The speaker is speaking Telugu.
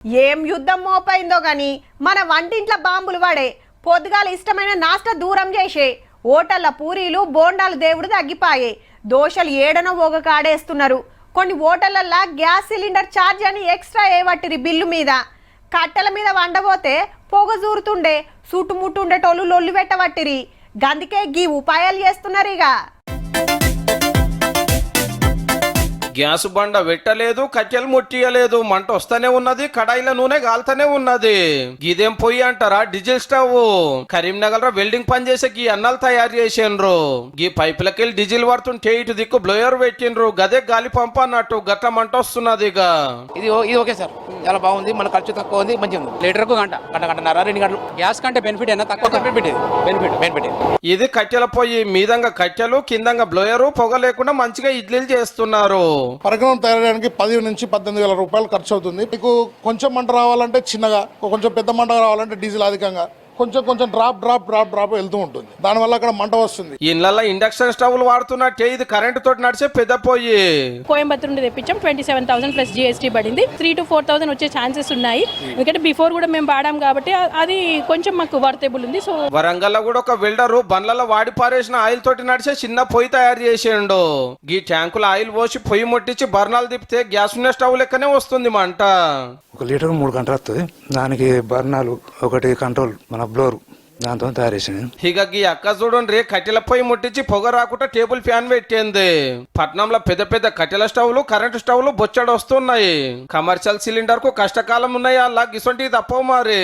ఏం యుద్ధం మోపైందో గాని మన వంటింట్ల బాంబులు పడే పొద్దుగాల ఇష్టమైన నాష్ట దూరం చేసే ఓటల్ల పూరీలు బోండాలు దేవుడు తగ్గిపాయే దోశలు ఏడనో ఒక కాడేస్తున్నారు. కొన్ని ఓటలల్లా గ్యాస్ సిలిండర్ ఛార్జ్ అని ఎక్స్ట్రా ఏవట్టిరి బిల్లు మీద. కట్టెల మీద వండబోతే పొగ జూరుతుండే చుట్టుముట్టుండేటోళ్ళు లొల్లు పెట్టవట్టిరి. గందుకే గీ ఉపాయాలు చేస్తున్నారు. ఇక గ్యాస్ బండ పెట్టలేదు, కట్టెలు ముట్టియలేదు, మంట వస్తూనే ఉన్నది, కడాయిల నూనె కాలుతూనే ఉన్నది. ఇదేం పొయ్యి అంటారా? Diesel stove. కరీంనగర్ లో వెల్డింగ్ పని చేసే గీ అన్నాలు తయారు చేసిండ్రు. గీ పైపులకెళ్ళి డీజిల్ పడుతుంటే ఇటు దిక్కు బ్లోయర్ పెట్టిండ్రు. గదే గాలి పంప అన్నట్టు గట్ల మంట వస్తున్నది. ఇక ఇది ఓకే సార్, చాలా బాగుంది. మన ఖర్చు తక్కువ ఉంది, మంచిగా ఉంది. లీటర్కు గంటన్నర 2 గంటలు. గ్యాస్ కంటే బెనిఫిట్ అయినా తక్కువ బెనిఫిట్. ఇది కట్టెల పొయ్యి, మీదంగా కట్టెలు కిందంగా బ్లోయరు. పొగ లేకుండా మంచిగా ఇడ్లీలు చేస్తున్నారు. పరికరం తయారడానికి 10 నుంచి 18,000 రూపాయలు ఖర్చు అవుతుంది. మీకు కొంచెం మంట రావాలంటే చిన్నగా, కొంచెం పెద్ద మంట రావాలంటే డీజిల్ అధికంగా, కొంచెం డ్రాప్ వెళ్తూ ఉంటుంది. దానివల్ల అక్కడ మంట వస్తుంది. ఇళ్ళల్లో ఇండక్షన్ స్టవ్లు వాడుతున్నట్టే ఇది కరెంటు తోటి నడిచే పెద్ద పొయ్యి. కోయంబత్తూర్ నుండి తెప్పించాం. 27,000 ప్లస్ GST పడింది. 3 to 4,000 వచ్చే ఛాన్సెస్ ఉన్నాయి. ఎందుకంటే బిఫోర్ కూడా మేము వాడాం కాబట్టి అది కొంచెం మాకు వర్తబుల్ ఉంది. సో వరంగల్ లో కూడా ఒక వెల్డరు బండ్లలో వాడి పారేసిన ఆయిల్ తోటి నడిచే చిన్న పొయ్యి తయారు చేసిండు. ఈ ట్యాంకుల ఆయిల్ పోసి పొయ్యి ముట్టించి బర్నాలు తిప్పితే గ్యాస్ ఉన్న స్టవ్ లెక్కనే వస్తుంది మంట. 1 లీటర్ 3 గంటలు వస్తుంది. దానికి బర్నాలు, ఒకటి కంట్రోల్, మన బ్లోర్, దాంతో తయారు చేసింది. ఇక ఈ అక్క చూడండి, కట్టెల పొయ్యి ముట్టించి పొగ రాకుండా టేబుల్ ఫ్యాన్ పెట్టింది. పట్నంలో పెద్ద పెద్ద కట్టెల స్టవ్లు, కరెంటు స్టవ్లు బొచ్చడు వస్తున్నాయి. కమర్షియల్ సిలిండర్ కు కష్టకాలం ఉన్నాయి. అలా గిసొంటివి తప్పవు మరి.